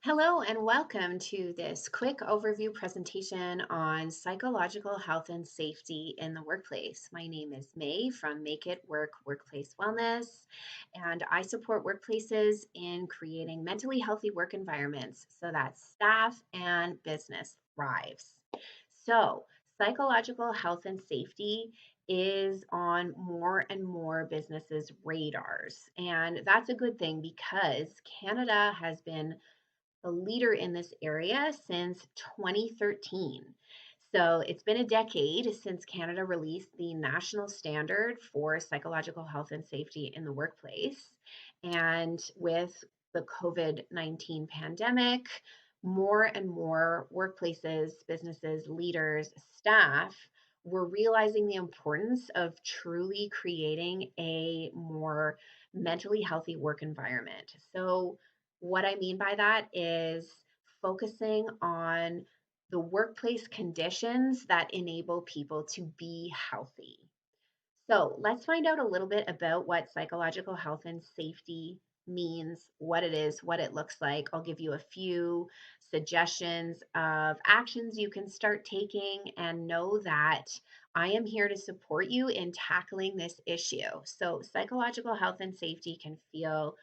Hello and welcome to this quick overview presentation on psychological health and safety in the workplace. My name is May from Make It Work Workplace Wellness, and I support workplaces in creating mentally healthy work environments so that staff and business thrives. So, psychological health and safety is on more and more businesses' radars. And that's a good thing because Canada has been a leader in this area since 2013. So it's been a decade since Canada released the national standard for psychological health and safety in the workplace. And with the COVID 19 pandemic, more and more workplaces, businesses, leaders, staff were realizing the importance of truly creating a more mentally healthy work environment. So, what I mean by that is focusing on the workplace conditions that enable people to be healthy. So let's find out a little bit about what psychological health and safety means, what it is, what it looks like. I'll give you a few suggestions of actions you can start taking, and know that I am here to support you in tackling this issue. So, psychological health and safety can feel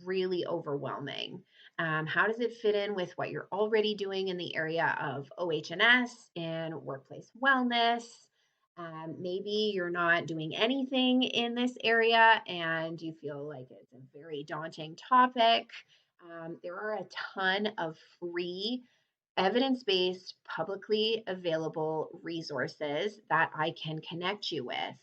really overwhelming. How does it fit in with what you're already doing in the area of OH&S and workplace wellness? Maybe you're not doing anything in this area and you feel like it's a very daunting topic. There are a ton of free, evidence based, publicly available resources that I can connect you with.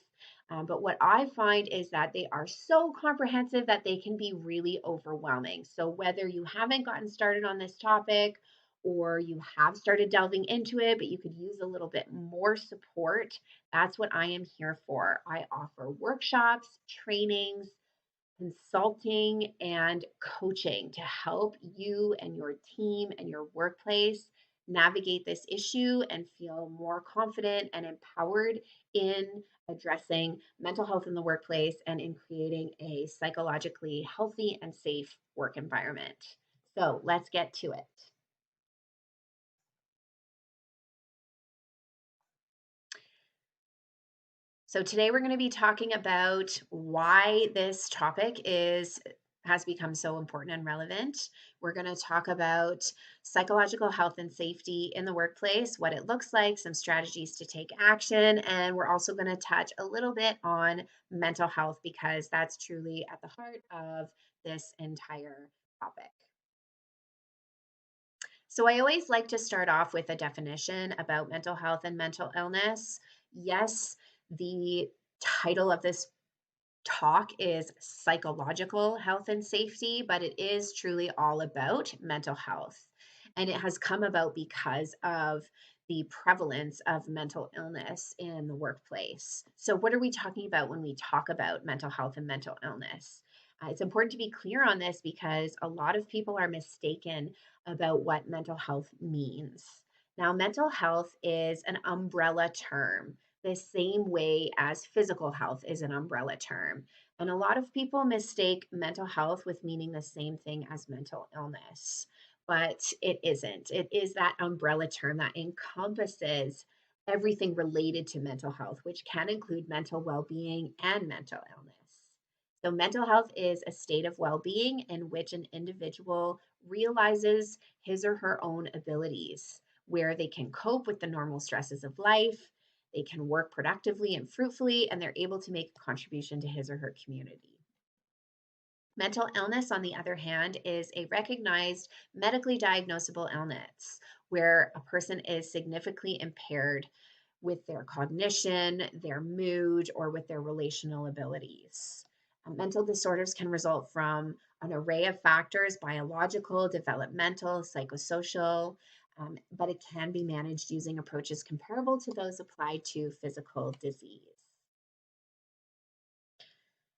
But what I find is that they are so comprehensive that they can be really overwhelming. So, whether you haven't gotten started on this topic or you have started delving into it, but you could use a little bit more support, that's what I am here for. I offer workshops, trainings, consulting, and coaching to help you and your team and your workplace navigate this issue and feel more confident and empowered in addressing mental health in the workplace and in creating a psychologically healthy and safe work environment. So let's get to it. So today we're going to be talking about why this topic is has become so important and relevant. We're going to talk about psychological health and safety in the workplace, what it looks like, some strategies to take action, and we're also going to touch a little bit on mental health because that's truly at the heart of this entire topic. So I always like to start off with a definition about mental health and mental illness. Yes, the title of this talk is psychological health and safety, but it is truly all about mental health. And it has come about because of the prevalence of mental illness in the workplace. So, what are we talking about when we talk about mental health and mental illness? It's important to be clear on this because a lot of people are mistaken about what mental health means. Now, mental health is an umbrella term, the same way as physical health is an umbrella term. And a lot of people mistake mental health with meaning the same thing as mental illness, but it isn't. It is that umbrella term that encompasses everything related to mental health, which can include mental well being and mental illness. So, mental health is a state of well being in which an individual realizes his or her own abilities, where they can cope with the normal stresses of life, they can work productively and fruitfully, and they're able to make a contribution to his or her community. Mental illness, on the other hand, is a recognized medically diagnosable illness where a person is significantly impaired with their cognition, their mood, or with their relational abilities. Mental disorders can result from an array of factors: biological, developmental, psychosocial, but it can be managed using approaches comparable to those applied to physical disease.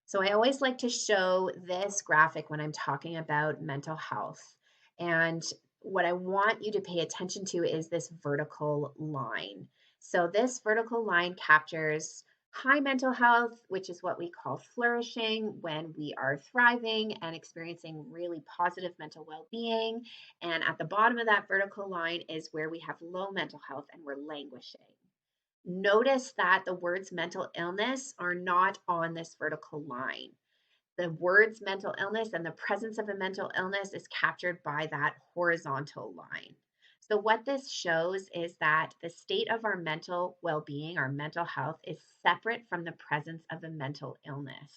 So I always like to show this graphic when I'm talking about mental health. And what I want you to pay attention to is this vertical line. So this vertical line captures High mental health, which is what we call flourishing, when we are thriving and experiencing really positive mental well being. And at the bottom of that vertical line is where we have low mental health and we're languishing. Notice that the words mental illness are not on this vertical line. The words mental illness and the presence of a mental illness is captured by that horizontal line. So, what this shows is that the state of our mental well being, our mental health, is separate from the presence of a mental illness.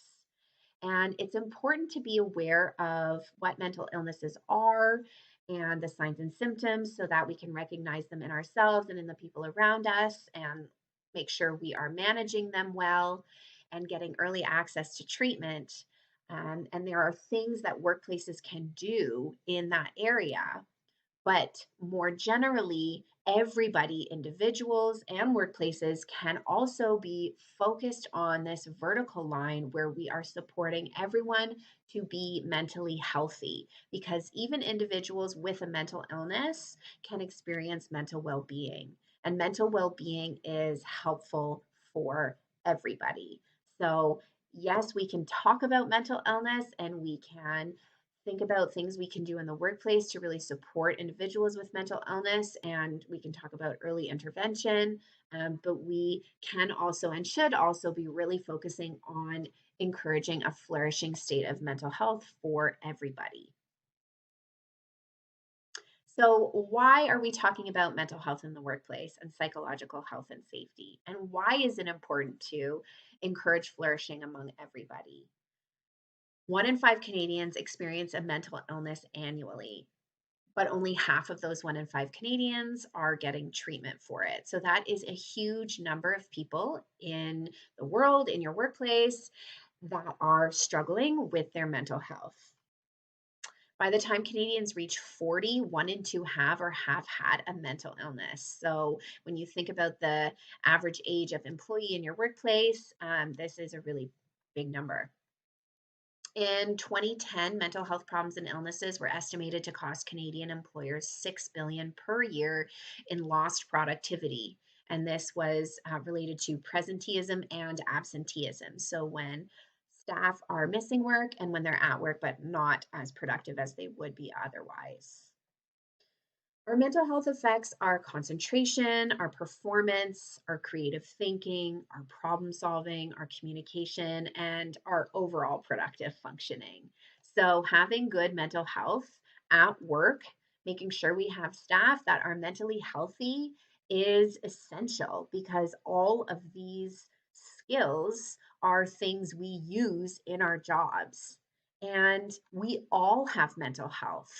And it's important to be aware of what mental illnesses are and the signs and symptoms so that we can recognize them in ourselves and in the people around us and make sure we are managing them well and getting early access to treatment. And there are things that workplaces can do in that area, but more generally, everybody, individuals and workplaces, can also be focused on this vertical line where we are supporting everyone to be mentally healthy. Because even individuals with a mental illness can experience mental well being, and mental well being is helpful for everybody. So, yes, we can talk about mental illness and we can think about things we can do in the workplace to really support individuals with mental illness, and we can talk about early intervention. But we can also and should also be really focusing on encouraging a flourishing state of mental health for everybody. So, why are we talking about mental health in the workplace and psychological health and safety? And why is it important to encourage flourishing among everybody? 1 in 5 Canadians experience a mental illness annually, but only half of those 1 in 5 Canadians are getting treatment for it. So that is a huge number of people in the world, in your workplace, that are struggling with their mental health. By the time Canadians reach 40, 1 in 2 have or have had a mental illness. So when you think about the average age of employee in your workplace, this is a really big number. In 2010, mental health problems and illnesses were estimated to cost Canadian employers 6 billion per year in lost productivity. And this was related to presenteeism and absenteeism. So when staff are missing work and when they're at work but not as productive as they would be otherwise. Our mental health affects our concentration, our performance, our creative thinking, our problem solving, our communication, and our overall productive functioning. So, having good mental health at work, making sure we have staff that are mentally healthy is essential because all of these skills are things we use in our jobs. And we all have mental health.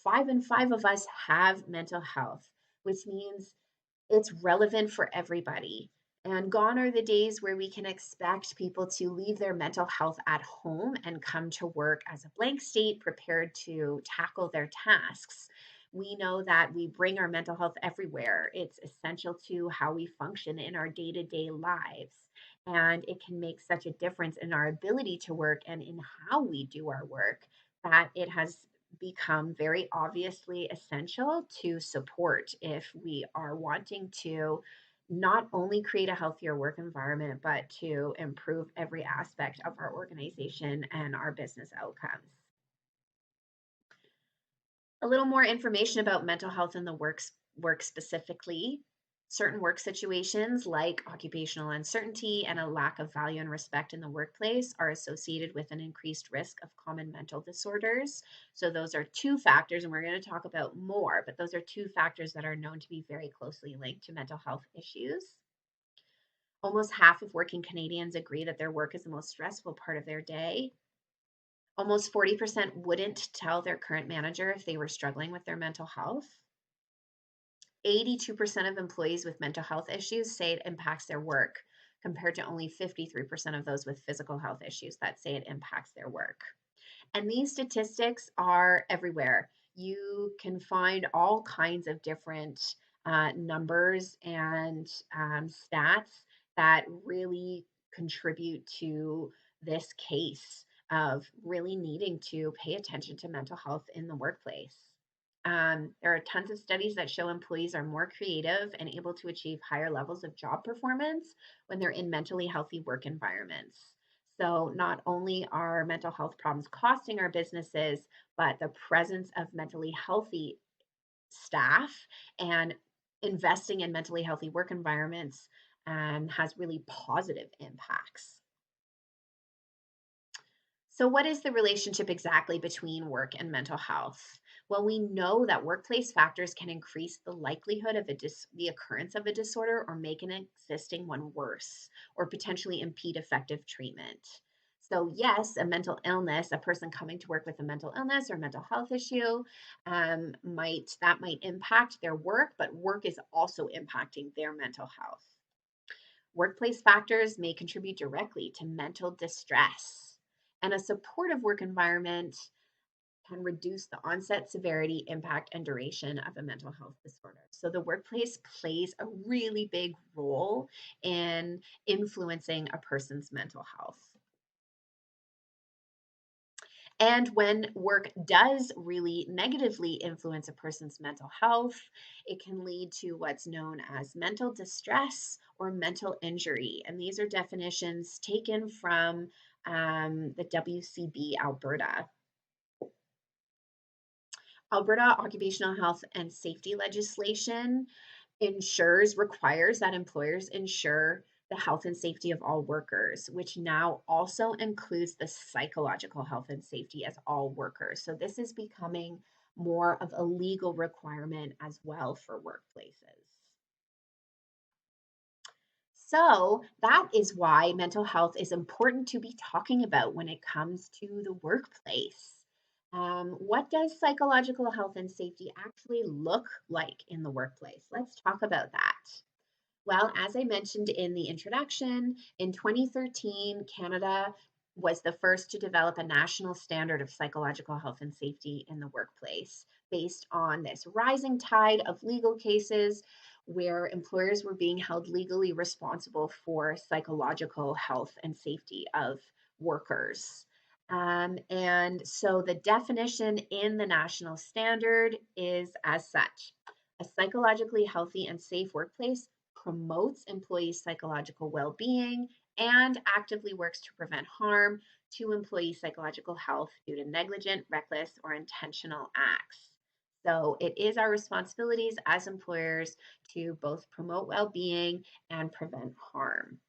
5 in 5 of us have mental health, which means it's relevant for everybody. And gone are the days where we can expect people to leave their mental health at home and come to work as a blank state, prepared to tackle their tasks. We know that we bring our mental health everywhere. It's essential to how we function in our day to day lives. And it can make such a difference in our ability to work and in how we do our work that it has become very obviously essential to support if we are wanting to not only create a healthier work environment, but to improve every aspect of our organization and our business outcomes. A little more information about mental health in the work specifically. Certain work situations like occupational uncertainty and a lack of value and respect in the workplace are associated with an increased risk of common mental disorders. So those are two factors, and we're going to talk about more, but those are two factors that are known to be very closely linked to mental health issues. Almost half of working Canadians agree that their work is the most stressful part of their day. Almost 40% wouldn't tell their current manager if they were struggling with their mental health. 82% of employees with mental health issues say it impacts their work, compared to only 53% of those with physical health issues that say it impacts their work. And these statistics are everywhere. You can find all kinds of different numbers and stats that really contribute to this case of really needing to pay attention to mental health in the workplace. There are tons of studies that show employees are more creative and able to achieve higher levels of job performance when they're in mentally healthy work environments. So, not only are mental health problems costing our businesses, but the presence of mentally healthy staff and investing in mentally healthy work environments has really positive impacts. So, what is the relationship exactly between work and mental health? Well, we know that workplace factors can increase the likelihood of the occurrence of a disorder or make an existing one worse or potentially impede effective treatment. So, yes, a person coming to work with a mental illness or mental health issue, might impact their work, but work is also impacting their mental health. Workplace factors may contribute directly to mental distress, and a supportive work environment can reduce the onset, severity, impact, and duration of a mental health disorder. So, the workplace plays a really big role in influencing a person's mental health. And when work does really negatively influence a person's mental health, it can lead to what's known as mental distress or mental injury. And these are definitions taken from the WCB Alberta. Alberta occupational health and safety legislation requires that employers ensure the health and safety of all workers, which now also includes the psychological health and safety as all workers. So this is becoming more of a legal requirement as well for workplaces. So that is why mental health is important to be talking about when it comes to the workplace. What does psychological health and safety actually look like in the workplace? Let's talk about that. Well, as I mentioned in the introduction, in 2013, Canada was the first to develop a national standard of psychological health and safety in the workplace based on this rising tide of legal cases where employers were being held legally responsible for psychological health and safety of workers. And so the definition in the national standard is as such: a psychologically healthy and safe workplace promotes employees' psychological well being and actively works to prevent harm to employees' psychological health due to negligent, reckless, or intentional acts. So it is our responsibilities as employers to both promote well being and prevent harm.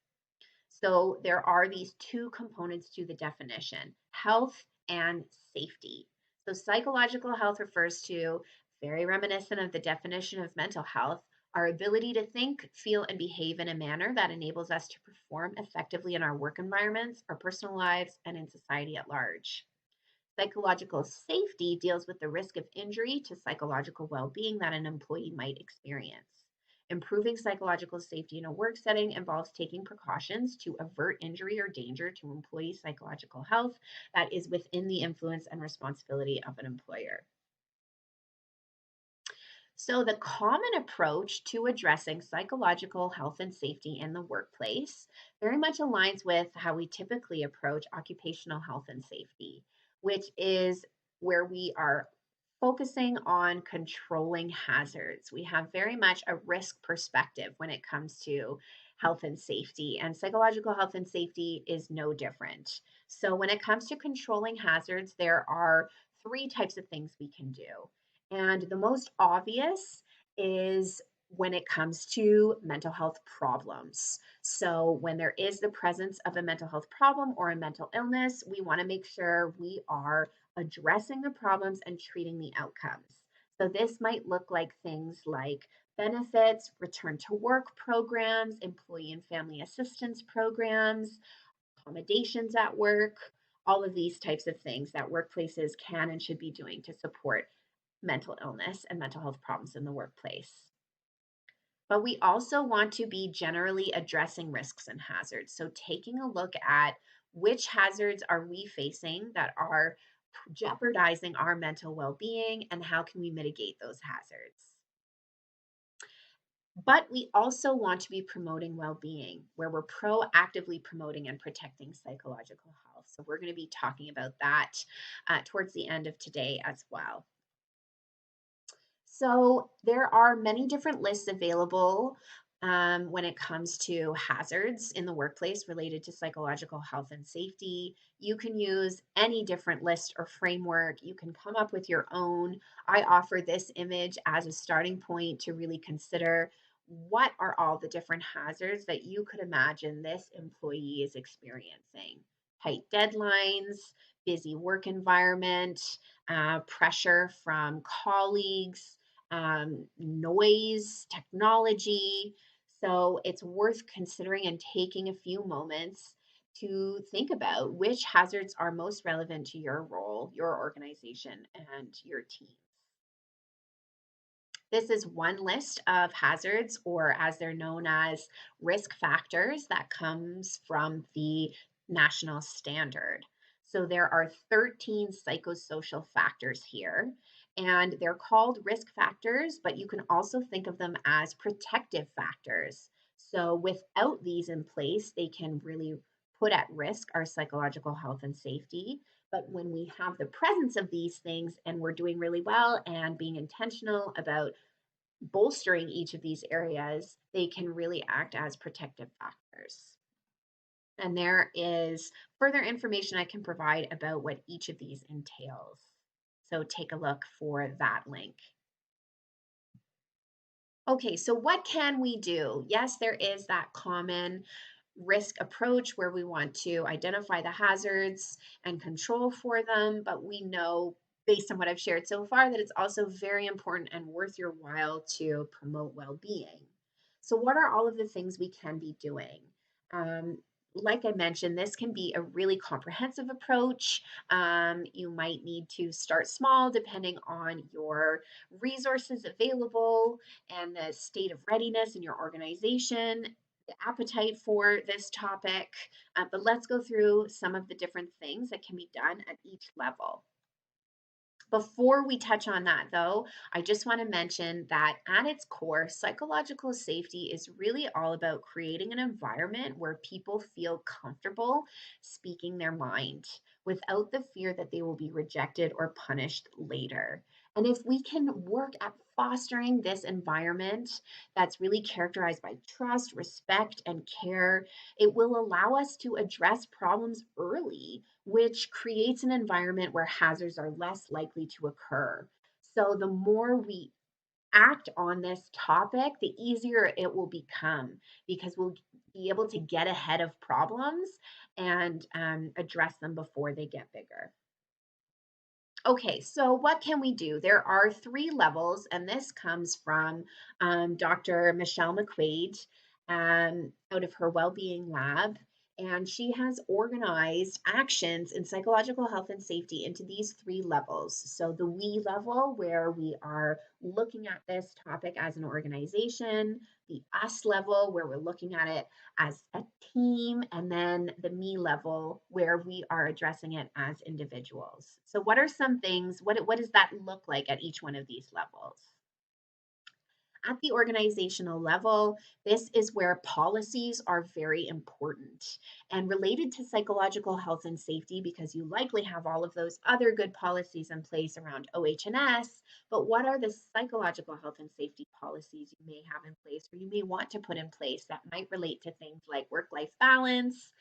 So there are these two components to the definition: health and safety. So psychological health refers to, very reminiscent of the definition of mental health, our ability to think, feel, and behave in a manner that enables us to perform effectively in our work environments, our personal lives, and in society at large. Psychological safety deals with the risk of injury to psychological well being that an employee might experience. Improving psychological safety in a work setting involves taking precautions to avert injury or danger to employee psychological health that is within the influence and responsibility of an employer. So, the common approach to addressing psychological health and safety in the workplace very much aligns with how we typically approach occupational health and safety, which is where we are focusing on controlling hazards. We have very much a risk perspective when it comes to health and safety, and psychological health and safety is no different. So, when it comes to controlling hazards, there are three types of things we can do. And the most obvious is when it comes to mental health problems. So, when there is the presence of a mental health problem or a mental illness, we want to make sure we are addressing the problems and treating the outcomes. So, this might look like things like benefits, return to work programs, employee and family assistance programs, accommodations at work, all of these types of things that workplaces can and should be doing to support mental illness and mental health problems in the workplace. But we also want to be generally addressing risks and hazards. So, taking a look at which hazards are we facing that are jeopardizing our mental well being and how can we mitigate those hazards. But we also want to be promoting well being, where we're proactively promoting and protecting psychological health. So, we're going to be talking about that towards the end of today as well. So there are many different lists available when it comes to hazards in the workplace related to psychological health and safety. You can use any different list or framework. You can come up with your own. I offer this image as a starting point to really consider what are all the different hazards that you could imagine this employee is experiencing. Tight deadlines, busy work environment, pressure from colleagues, noise, technology. So it's worth considering and taking a few moments to think about which hazards are most relevant to your role, your organization, and your team. This is one list of hazards, or as they're known as risk factors, that comes from the national standard. So there are 13 psychosocial factors here, and they're called risk factors, but you can also think of them as protective factors. So without these in place, they can really put at risk our psychological health and safety. But when we have the presence of these things and we're doing really well and being intentional about bolstering each of these areas, they can really act as protective factors. And there is further information I can provide about what each of these entails. So take a look for that link. Okay, so what can we do? Yes, there is that common risk approach where we want to identify the hazards and control for them, but we know based on what I've shared so far that it's also very important and worth your while to promote well-being. So what are all of the things we can be doing? Um, like I mentioned, this can be a really comprehensive approach. You might need to start small depending on your resources available and the state of readiness in your organization, the appetite for this topic. But let's go through some of the different things that can be done at each level. Before we touch on that, though, I just want to mention that at its core, psychological safety is really all about creating an environment where people feel comfortable speaking their mind without the fear that they will be rejected or punished later. And if we can work at fostering this environment that's really characterized by trust, respect, and care, it will allow us to address problems early, which creates an environment where hazards are less likely to occur. So, the more we act on this topic, the easier it will become because we'll be able to get ahead of problems and address them before they get bigger. Okay, so what can we do? There are three levels, and this comes from Dr. Michelle McQuaid out of her Wellbeing Lab. And she has organized actions in psychological health and safety into these three levels. So, the we level, where we are looking at this topic as an organization, the us level, where we're looking at it as a team, and then the me level where we are addressing it as individuals. So what are some things, what does that look like at each one of these levels? At the organizational level, this is where policies are very important and related to psychological health and safety because you likely have all of those other good policies in place around OH&S. But what are the psychological health and safety policies you may have in place or you may want to put in place that might relate to things like work life balance,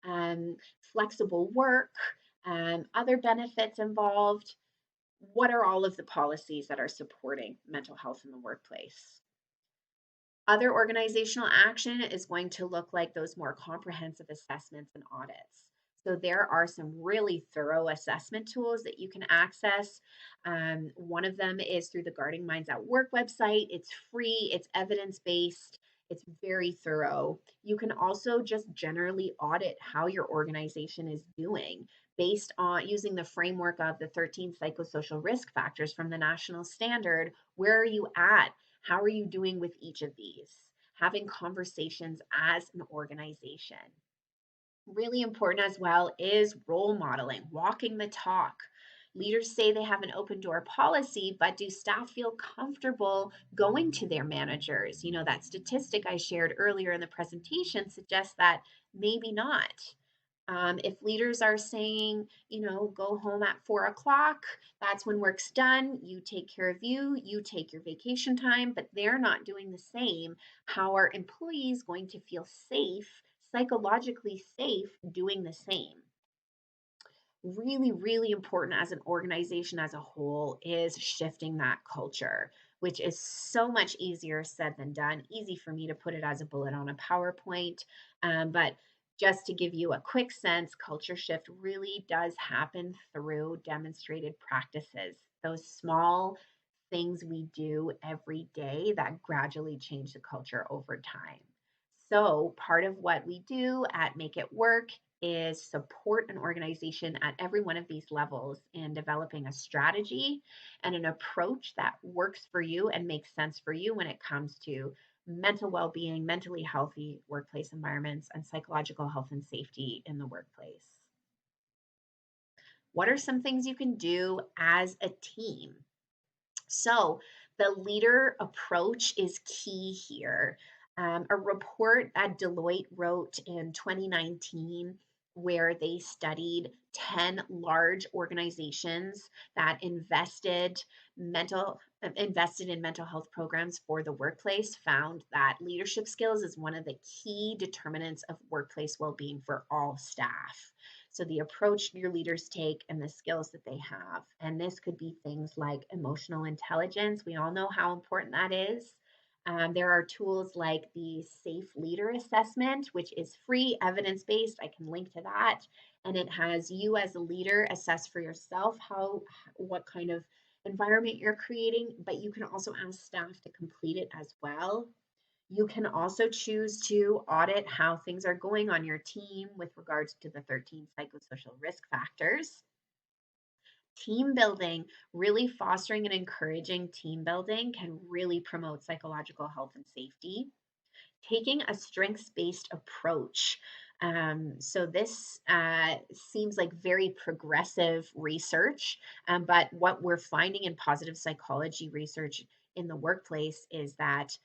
um, flexible work, other benefits involved? What are all of the policies that are supporting mental health in the workplace? Other organizational action is going to look like those more comprehensive assessments and audits. So there are some really thorough assessment tools that you can access. One of them is through the Guarding Minds at Work website. It's free, it's evidence based, it's very thorough. You can also just generally audit how your organization is doing based on using the framework of the 13 psychosocial risk factors from the national standard. Where are you at? How are you doing with each of these? Having conversations as an organization. Really important as well is role modeling, walking the talk. Leaders say they have an open door policy, but do staff feel comfortable going to their managers? You know, that statistic I shared earlier in the presentation suggests that maybe not. If leaders are saying, go home at 4 o'clock, that's when work's done, you take care of you, you take your vacation time, but they're not doing the same, how are employees going to feel safe, psychologically safe, doing the same? Really, really important as an organization as a whole is shifting that culture, which is so much easier said than done. Easy for me to put it as a bullet on a PowerPoint. But just to give you a quick sense, culture shift really does happen through demonstrated practices, those small things we do every day that gradually change the culture over time. So, part of what we do at Make It Work is support an organization at every one of these levels in developing a strategy and an approach that works for you and makes sense for you when it comes to mental well being, mentally healthy workplace environments, and psychological health and safety in the workplace. What are some things you can do as a team? So, the leader approach is key here. A report that Deloitte wrote in 2019, where they studied 10 large organizations that invested in mental health programs for the workplace, found that leadership skills is one of the key determinants of workplace well-being for all staff. So, the approach your leaders take and the skills that they have. And this could be things like emotional intelligence. We all know how important that is. There are tools like the Safe Leader Assessment, which is free, evidence based. I can link to that. And it has you as a leader assess for yourself what kind of environment you're creating, but you can also ask staff to complete it as well. You can also choose to audit how things are going on your team with regards to the 13 psychosocial risk factors. Team building, really fostering and encouraging team building can really promote psychological health and safety. Taking a strengths based approach. So, this seems like very progressive research, but what we're finding in positive psychology research in the workplace is that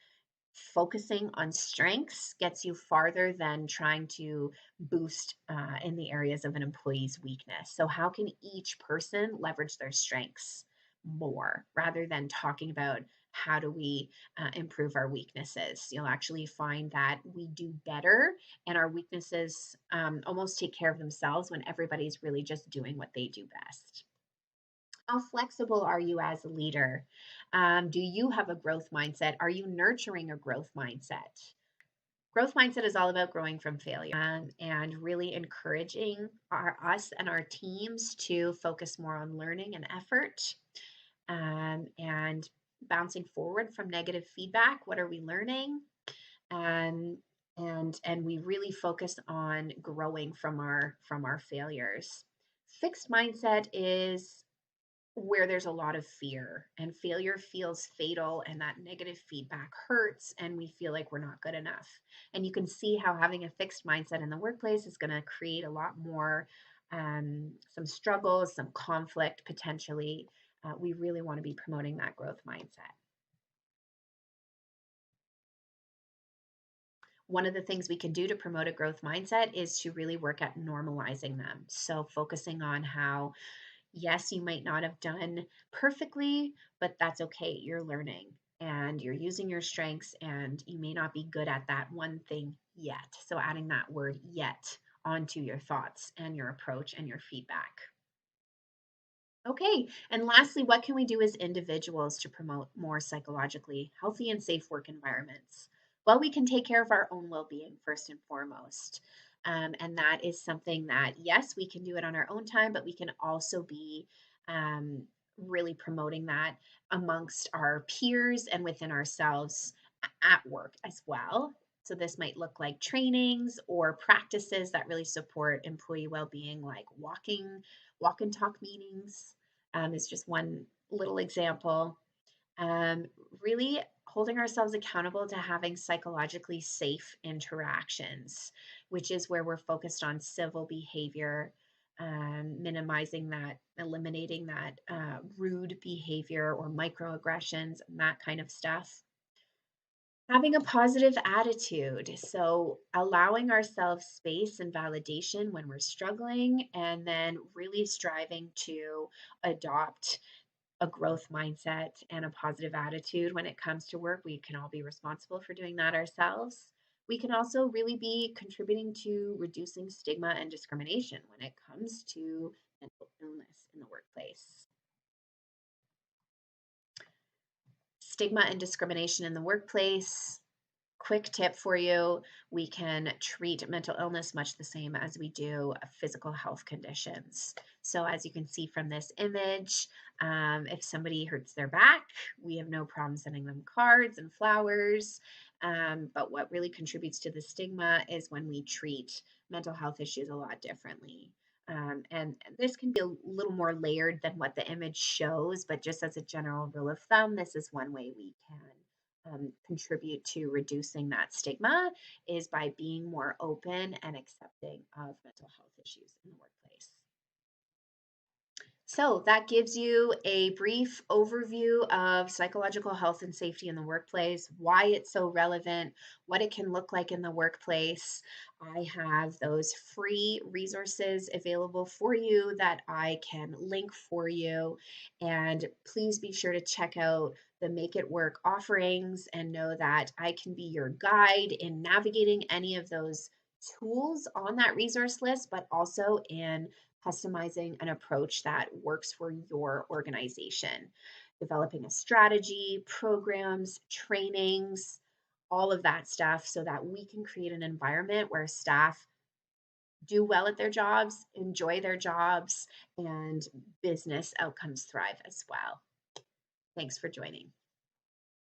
focusing on strengths gets you farther than trying to boost in the areas of an employee's weakness. So, how can each person leverage their strengths more rather than talking about how do we improve our weaknesses? You'll actually find that we do better and our weaknesses almost take care of themselves when everybody's really just doing what they do best. How flexible are you as a leader? Do you have a growth mindset? Are you nurturing a growth mindset? Growth mindset is all about growing from failure and really encouraging us and our teams to focus more on learning and effort and bouncing forward from negative feedback. What are we learning? Um, and we really focus on growing from our failures. Fixed mindset is where there's a lot of fear and failure feels fatal and that negative feedback hurts and we feel like we're not good enough. And you can see how having a fixed mindset in the workplace is going to create a lot more some struggles, some conflict potentially. We really want to be promoting that growth mindset. One of the things we can do to promote a growth mindset is to really work at normalizing them. So, focusing on how yes, you might not have done perfectly, but that's okay. You're learning and you're using your strengths, and you may not be good at that one thing yet. So, adding that word yet onto your thoughts and your approach and your feedback. Okay, and lastly, what can we do as individuals to promote more psychologically healthy and safe work environments? Well, we can take care of our own well being first and foremost. And that is something that, yes, we can do it on our own time, but we can also be um, really promoting that amongst our peers and within ourselves at work as well. So, this might look like trainings or practices that really support employee well being, like walk and talk meetings is just one little example. Um, Really holding ourselves accountable to having psychologically safe interactions, which is where we're focused on civil behavior, minimizing that, eliminating that rude behavior or microaggressions and that kind of stuff. Having a positive attitude. So, allowing ourselves space and validation when we're struggling, and then really striving to adopt a growth mindset and a positive attitude when it comes to work. We can all be responsible for doing that ourselves. We can also really be contributing to reducing stigma and discrimination when it comes to mental illness in the workplace. Stigma and discrimination in the workplace. Quick tip for you, we can treat mental illness much the same as we do physical health conditions. So, as you can see from this image, if somebody hurts their back, we have no problem sending them cards and flowers. But what really contributes to the stigma is when we treat mental health issues a lot differently. And this can be a little more layered than what the image shows, but just as a general rule of thumb, this is one way we can contribute to reducing that stigma is by being more open and accepting of mental health issues in the workplace. So that gives you a brief overview of psychological health and safety in the workplace, why it's so relevant, what it can look like in the workplace. I have those free resources available for you that I can link for you. And please be sure to check out the Make It Work offerings and know that I can be your guide in navigating any of those tools on that resource list, but also in customizing an approach that works for your organization, developing a strategy, programs, trainings, all of that stuff so that we can create an environment where staff do well at their jobs, enjoy their jobs, and business outcomes thrive as well. Thanks for joining.